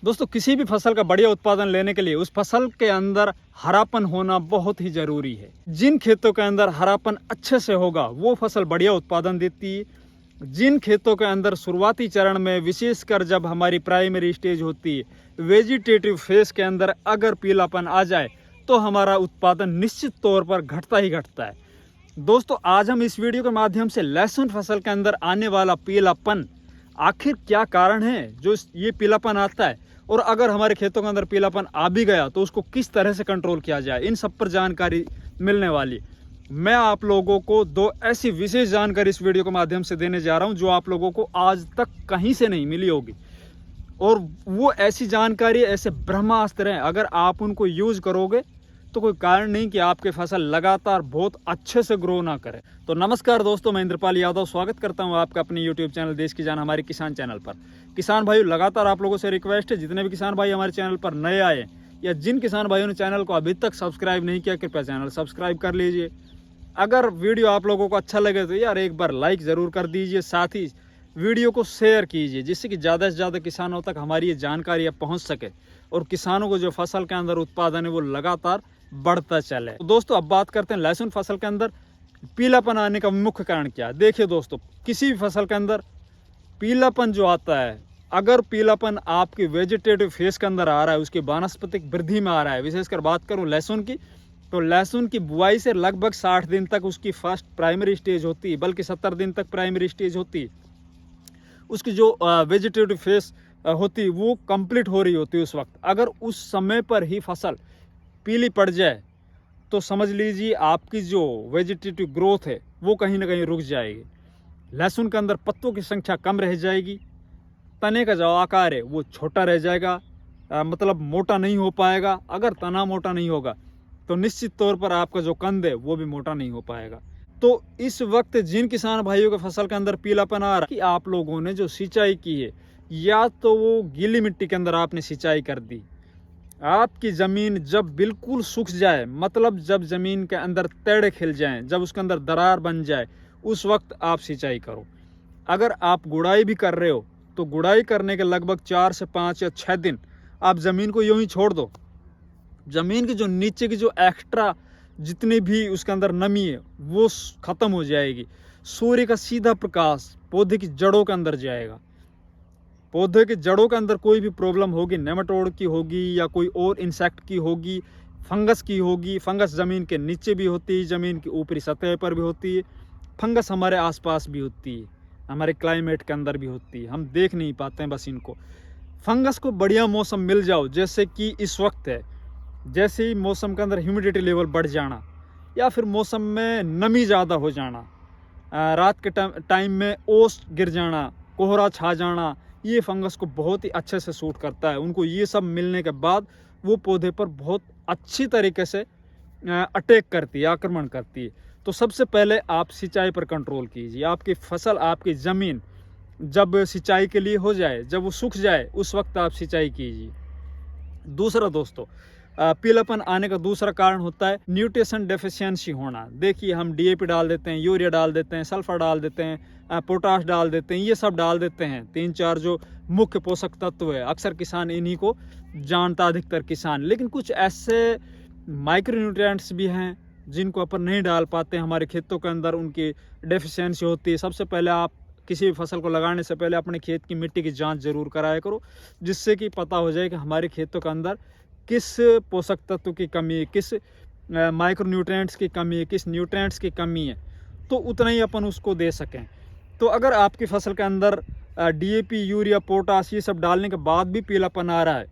दोस्तों किसी भी फसल का बढ़िया उत्पादन लेने के लिए उस फसल के अंदर हरापन होना बहुत ही जरूरी है। जिन खेतों के अंदर हरापन अच्छे से होगा वो फसल बढ़िया उत्पादन देती है। जिन खेतों के अंदर शुरुआती चरण में विशेषकर जब हमारी प्राइमरी स्टेज होती है वेजिटेटिव फेज के अंदर अगर पीलापन आ जाए तो हमारा उत्पादन निश्चित तौर पर घटता ही घटता है। दोस्तों आज हम इस वीडियो के माध्यम से लहसुन फसल के अंदर आने वाला पीलापन आखिर क्या कारण है जो ये पीलापन आता है, और अगर हमारे खेतों के अंदर पीलापन आ भी गया तो उसको किस तरह से कंट्रोल किया जाए, इन सब पर जानकारी मिलने वाली। मैं आप लोगों को दो ऐसी विशेष जानकारी इस वीडियो के माध्यम से देने जा रहा हूं जो आप लोगों को आज तक कहीं से नहीं मिली होगी। और वो ऐसी जानकारी, ऐसे ब्रह्मास्त्र हैं, अगर आप उनको यूज करोगे तो कोई कारण नहीं कि आपकी फसल लगातार बहुत अच्छे से ग्रो ना करे। तो नमस्कार दोस्तों, मैं इंद्रपाल यादव स्वागत करता हूं आपका अपने YouTube चैनल देश की जान हमारे किसान चैनल पर। किसान भाइयों, लगातार आप लोगों से रिक्वेस्ट है, जितने भी किसान भाई हमारे चैनल पर नए आए या जिन किसान भाइयों ने चैनल को अभी तक सब्सक्राइब नहीं किया, कृपया चैनल सब्सक्राइब कर लीजिए। अगर वीडियो आप लोगों को अच्छा लगे तो यार एक बार लाइक ज़रूर कर दीजिए, साथ ही वीडियो को शेयर कीजिए जिससे कि ज़्यादा से ज़्यादा किसानों तक हमारी ये जानकारी अब पहुँच सके और किसानों को जो फसल के अंदर उत्पादन है वो लगातार बढ़ता चले। तो दोस्तों अब बात करते हैं लहसुन फसल के अंदर पीलापन आने का मुख्य कारण क्या है। देखिए दोस्तों, किसी भी फसल के अंदर पीलापन जो आता है, अगर पीलापन आपकी वेजिटेटिव फेज के अंदर आ रहा है, उसकी वानस्पतिक वृद्धि में आ रहा है, विशेषकर बात करूं लहसुन की, तो लहसुन की बुआई से लगभग 60 दिन तक उसकी फर्स्ट प्राइमरी स्टेज होती है, बल्कि 70 दिन तक प्राइमरी स्टेज होती है। उसकी जो वेजिटेटिव फेज होती है वो कंप्लीट हो रही होती है। उस वक्त अगर उस समय पर ही फसल पीली पड़ जाए तो समझ लीजिए आपकी जो वेजिटेटिव ग्रोथ है वो कहीं ना कहीं रुक जाएगी। लहसुन के अंदर पत्तों की संख्या कम रह जाएगी, तने का जो आकार है वो छोटा रह जाएगा, मतलब मोटा नहीं हो पाएगा। अगर तना मोटा नहीं होगा तो निश्चित तौर पर आपका जो कंद है वो भी मोटा नहीं हो पाएगा। तो इस वक्त जिन किसान भाइयों के फसल के अंदर पीलापन आ रहा है कि आप लोगों ने जो सिंचाई की है, या तो वो गीली मिट्टी के अंदर आपने सिंचाई कर दी, आपकी ज़मीन जब बिल्कुल सूख जाए, मतलब जब ज़मीन के अंदर तेड़े खिल जाएं, जब उसके अंदर दरार बन जाए, उस वक्त आप सिंचाई करो। अगर आप गुड़ाई भी कर रहे हो तो गुड़ाई करने के लगभग 4 से 5 या 6 दिन आप ज़मीन को यूं ही छोड़ दो। ज़मीन की जो नीचे की जो एक्स्ट्रा जितनी भी उसके अंदर नमी है वो ख़त्म हो जाएगी। सूर्य का सीधा प्रकाश पौधे की जड़ों के अंदर जाएगा। पौधे की जड़ों के अंदर कोई भी प्रॉब्लम होगी, नेमाटोड की होगी या कोई और इंसेक्ट की होगी, फंगस की होगी। फंगस ज़मीन के नीचे भी होती है, ज़मीन की ऊपरी सतह पर भी होती है। फंगस हमारे आसपास भी होती है, हमारे क्लाइमेट के अंदर भी होती है, हम देख नहीं पाते हैं बस इनको। फंगस को बढ़िया मौसम मिल जाओ, जैसे कि इस वक्त है, जैसे ही मौसम के अंदर ह्यूमिडिटी लेवल बढ़ जाना या फिर मौसम में नमी ज़्यादा हो जाना, रात के टाइम में ओस गिर जाना, कोहरा छा जाना, ये फंगस को बहुत ही अच्छे से सूट करता है। उनको ये सब मिलने के बाद वो पौधे पर बहुत अच्छी तरीके से अटैक करती है, आक्रमण करती है। तो सबसे पहले आप सिंचाई पर कंट्रोल कीजिए। आपकी फसल, आपकी ज़मीन जब सिंचाई के लिए हो जाए, जब वो सूख जाए, उस वक्त आप सिंचाई कीजिए। दूसरा दोस्तों, पीलापन आने का दूसरा कारण होता है न्यूट्रिशन डेफिशिएंसी होना। देखिए हम डीएपी डाल देते हैं, यूरिया डाल देते हैं, सल्फर डाल देते हैं, पोटाश डाल देते हैं, ये सब डाल देते हैं। 3-4 जो मुख्य पोषक तत्व है, अक्सर किसान इन्हीं को जानता, अधिकतर किसान। लेकिन कुछ ऐसे माइक्रो न्यूट्रिएंट्स भी हैं जिनको अपन नहीं डाल पाते, हमारे खेतों के अंदर उनकी डेफिशिएंसी होती है। सबसे पहले आप किसी भी फसल को लगाने से पहले अपने खेत की मिट्टी की जाँच जरूर कराया करो, जिससे कि पता हो जाए कि हमारे खेतों के अंदर किस पोषक तत्व की कमी है, किस माइक्रो न्यूट्रिएंट्स की कमी है, किस न्यूट्रिएंट्स की कमी है, तो उतना ही अपन उसको दे सकें। तो अगर आपकी फसल के अंदर डीएपी, यूरिया, पोटाश ये सब डालने के बाद भी पीलापन आ रहा है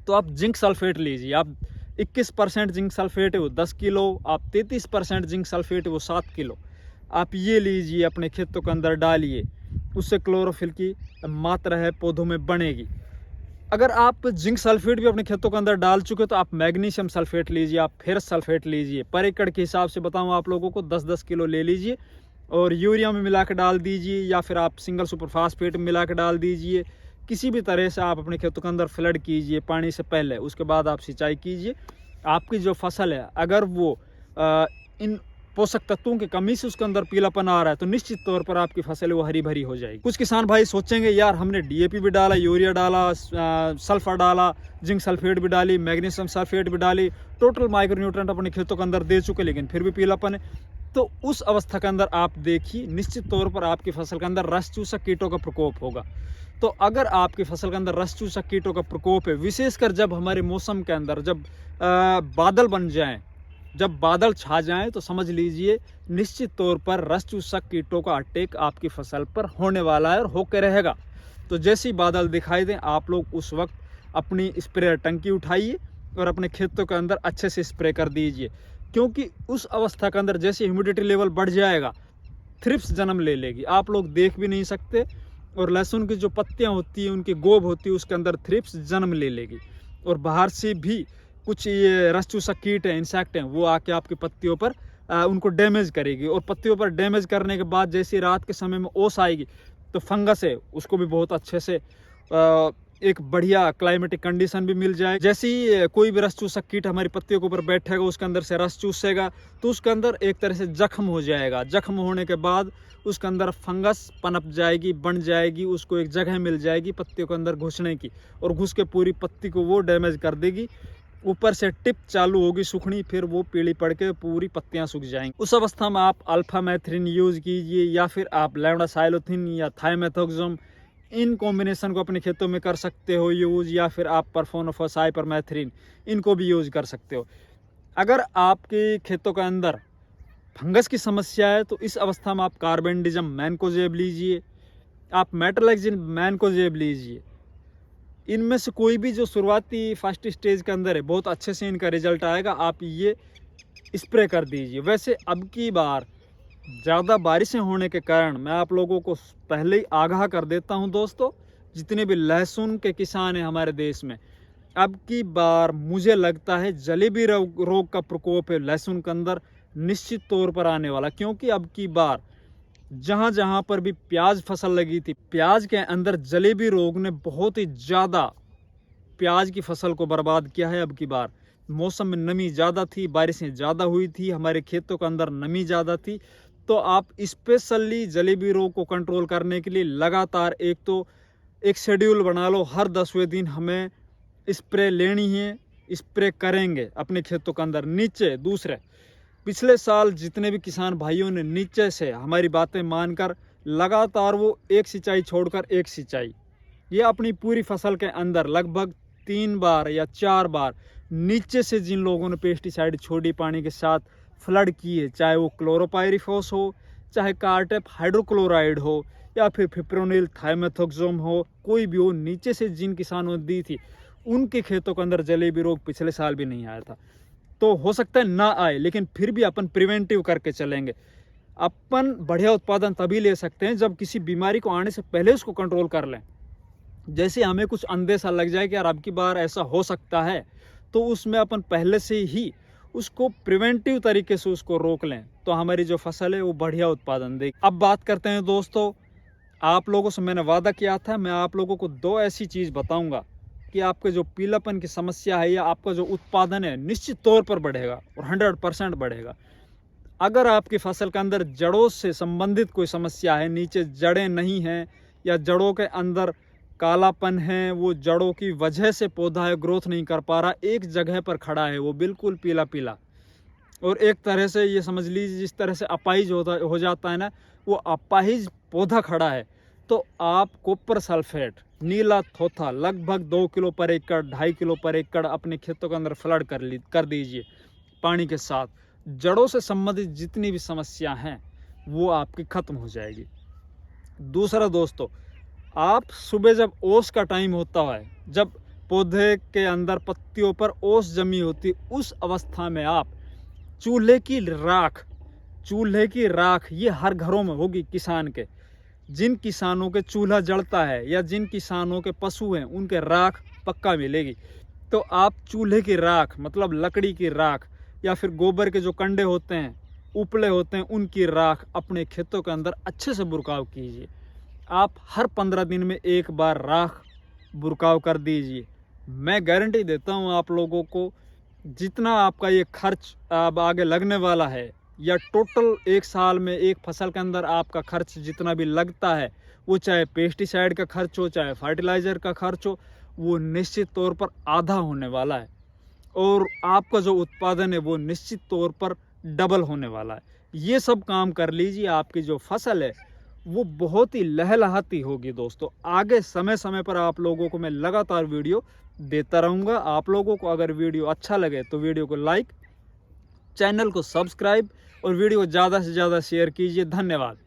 तो आप जिंक सल्फेट लीजिए। आप 21% जिंक सल्फेट है वो 10 किलो, आप 33% जिंक सल्फेट है वो 7 किलो, आप ये लीजिए, अपने खेतों के अंदर डालिए। उससे क्लोरोफिल की मात्रा है पौधों में बढ़ेगी। अगर आप जिंक सल्फेट भी अपने खेतों के अंदर डाल चुके तो आप मैग्नीशियम सल्फेट लीजिए, आप फेरस सल्फेट लीजिए। पर एकड़ के हिसाब से बताऊं आप लोगों को 10-10 किलो ले लीजिए और यूरिया में मिला के डाल दीजिए, या फिर आप सिंगल सुपर फास्फेट में मिला के डाल दीजिए। किसी भी तरह से आप अपने खेतों के अंदर फ्लड कीजिए पानी से पहले, उसके बाद आप सिंचाई कीजिए। आपकी जो फसल है अगर वो इन पोषक तत्वों की कमी से उसके अंदर पीलापन आ रहा है, तो निश्चित तौर पर आपकी फसल वो हरी भरी हो जाएगी। कुछ किसान भाई सोचेंगे यार हमने डीएपी भी डाला, यूरिया डाला, सल्फर डाला, जिंक सल्फेट भी डाली, मैग्नीशियम सल्फेट भी डाली, टोटल माइक्रोन्यूट्रेंट अपने खेतों के अंदर दे चुके, लेकिन फिर भी पीलापन है। तो उस अवस्था के अंदर आप देखिए निश्चित तौर पर आपकी फसल के अंदर रस चूसक कीटों का प्रकोप होगा। तो अगर आपकी फसल के अंदर रस चूसक कीटों का प्रकोप है, विशेषकर जब हमारे मौसम के अंदर जब बादल बन जाएं, जब बादल छा जाएं, तो समझ लीजिए निश्चित तौर पर रस चूसक कीटों का अटैक आपकी फसल पर होने वाला है और होकर रहेगा। तो जैसे ही बादल दिखाई दें, आप लोग उस वक्त अपनी स्प्रे टंकी उठाइए और अपने खेतों के अंदर अच्छे से स्प्रे कर दीजिए, क्योंकि उस अवस्था के अंदर जैसे ह्यूमिडिटी लेवल बढ़ जाएगा, थ्रिप्स जन्म ले लेगी, आप लोग देख भी नहीं सकते। और लहसुन की जो पत्तियां होती हैं, उनकी गोब होती है, उसके अंदर थ्रिप्स जन्म ले लेगी और बाहर से भी कुछ ये रस चूसक कीट हैं, इंसेक्ट हैं, वो आके आपकी पत्तियों पर उनको डैमेज करेगी। और पत्तियों पर डैमेज करने के बाद जैसे रात के समय में ओस आएगी, तो फंगस है उसको भी बहुत अच्छे से एक बढ़िया क्लाइमेटिक कंडीशन भी मिल जाए। जैसे ही कोई भी रस चूसक कीट हमारी पत्तियों के ऊपर बैठेगा, उसके अंदर से रस चूसेगा, तो उसके अंदर एक तरह से जख्म हो जाएगा। जख्म होने के बाद उसके अंदर फंगस पनप जाएगी, बन जाएगी, उसको एक जगह मिल जाएगी पत्तियों के अंदर घुसने की, और घुस के पूरी पत्ती को वो डैमेज कर देगी। ऊपर से टिप चालू होगी सूखनी, फिर वो पीली पड़ के पूरी पत्तियां सूख जाएंगी। उस अवस्था में आप अल्फा मैथ्रिन यूज कीजिए, या फिर आप लेवनासाइलोथिन या थाइमेथोक्सम, इन कॉम्बिनेशन को अपने खेतों में कर सकते हो यूज, या फिर आप परफोनोफॉस हाइपरमेथ्रिन इनको भी यूज कर सकते हो। अगर आपके खेतों के अंदर फंगस की समस्या है, तो इस अवस्था में आप कार्बेंडिजम मैनकोजेब लीजिए, आप मेटलैक्सिन मैनकोजेब लीजिए। इनमें से कोई भी जो शुरुआती फर्स्ट स्टेज के अंदर है, बहुत अच्छे से इनका रिजल्ट आएगा, आप ये स्प्रे कर दीजिए। वैसे अब की बार ज़्यादा बारिशें होने के कारण मैं आप लोगों को पहले ही आगाह कर देता हूं दोस्तों, जितने भी लहसुन के किसान हैं हमारे देश में, अब की बार मुझे लगता है जलेबी रोग का प्रकोप है लहसुन के अंदर निश्चित तौर पर आने वाला। क्योंकि अब की बार जहां जहां पर भी प्याज फसल लगी थी, प्याज के अंदर जलेबी रोग ने बहुत ही ज़्यादा प्याज की फसल को बर्बाद किया है। अब की बार मौसम में नमी ज़्यादा थी, बारिशें ज़्यादा हुई थी, हमारे खेतों के अंदर नमी ज़्यादा थी, तो आप स्पेशली जलेबी रोग को कंट्रोल करने के लिए लगातार एक शेड्यूल बना लो, हर 10वें दिन हमें स्प्रे लेनी है, स्प्रे करेंगे अपने खेतों के अंदर। नीचे दूसरे पिछले साल जितने भी किसान भाइयों ने नीचे से हमारी बातें मानकर लगातार वो एक सिंचाई छोड़कर एक सिंचाई, ये अपनी पूरी फसल के अंदर लगभग 3 बार या 4 बार नीचे से जिन लोगों ने पेस्टिसाइड छोड़ी पानी के साथ फ्लड किए, चाहे वो क्लोरोपायरिफॉस हो, चाहे कार्टेप हाइड्रोक्लोराइड हो, या फिर फिप्रोनिल थाइमेथोक्सोम हो, कोई भी हो, नीचे से जिन किसानों ने दी थी, उनके खेतों के अंदर जलेबी रोग पिछले साल भी नहीं आया था। तो हो सकता है ना आए, लेकिन फिर भी अपन प्रिवेंटिव करके चलेंगे। अपन बढ़िया उत्पादन तभी ले सकते हैं जब किसी बीमारी को आने से पहले उसको कंट्रोल कर लें। जैसे हमें कुछ अंदेशा लग जाए कि यार अब की बार ऐसा हो सकता है, तो उसमें अपन पहले से ही उसको प्रिवेंटिव तरीके से उसको रोक लें, तो हमारी जो फसल है वो बढ़िया उत्पादन देगी। अब बात करते हैं दोस्तों, आप लोगों से मैंने वादा किया था, मैं आप लोगों को 2 ऐसी चीज़ बताऊंगा कि आपके जो पीलापन की समस्या है या आपका जो उत्पादन है निश्चित तौर पर बढ़ेगा और 100% बढ़ेगा। अगर आपकी फसल के अंदर जड़ों से संबंधित कोई समस्या है, नीचे जड़ें नहीं हैं या जड़ों के अंदर कालापन है, वो जड़ों की वजह से पौधा है ग्रोथ नहीं कर पा रहा, एक जगह पर खड़ा है वो बिल्कुल पीला पीला, और एक तरह से ये समझ लीजिए जिस तरह से अपाहिज हो जाता है ना, वो अपाहिज पौधा खड़ा है, तो आप कॉपर सल्फेट नीला थोथा लगभग 2 किलो पर एकड़ 2.5 किलो पर एकड़ अपने खेतों के अंदर फ्लड कर दीजिए पानी के साथ। जड़ों से संबंधित जितनी भी समस्या हैं वो आपकी खत्म हो जाएगी। दूसरा दोस्तों, आप सुबह जब ओस का टाइम होता है, जब पौधे के अंदर पत्तियों पर ओस जमी होती, उस अवस्था में आप चूल्हे की राख ये हर घरों में होगी किसान के। जिन किसानों के चूल्हा जलता है या जिन किसानों के पशु हैं, उनके राख पक्का मिलेगी। तो आप चूल्हे की राख मतलब लकड़ी की राख या फिर गोबर के जो कंडे होते हैं, उपले होते हैं, उनकी राख अपने खेतों के अंदर अच्छे से बुरकाव कीजिए। आप हर 15 दिन में एक बार राख बुरकाव कर दीजिए। मैं गारंटी देता हूँ आप लोगों को, जितना आपका ये खर्च अब आगे लगने वाला है, या टोटल एक साल में एक फसल के अंदर आपका खर्च जितना भी लगता है, वो चाहे पेस्टिसाइड का खर्च हो, चाहे फर्टिलाइज़र का खर्च हो, वो निश्चित तौर पर आधा होने वाला है और आपका जो उत्पादन है वो निश्चित तौर पर डबल होने वाला है। ये सब काम कर लीजिए, आपकी जो फसल है वो बहुत ही लहलहाती होगी दोस्तों। आगे समय समय पर आप लोगों को मैं लगातार वीडियो देता रहूँगा। आप लोगों को अगर वीडियो अच्छा लगे तो वीडियो को लाइक, चैनल को सब्सक्राइब और वीडियो को ज़्यादा से ज़्यादा शेयर कीजिए। धन्यवाद।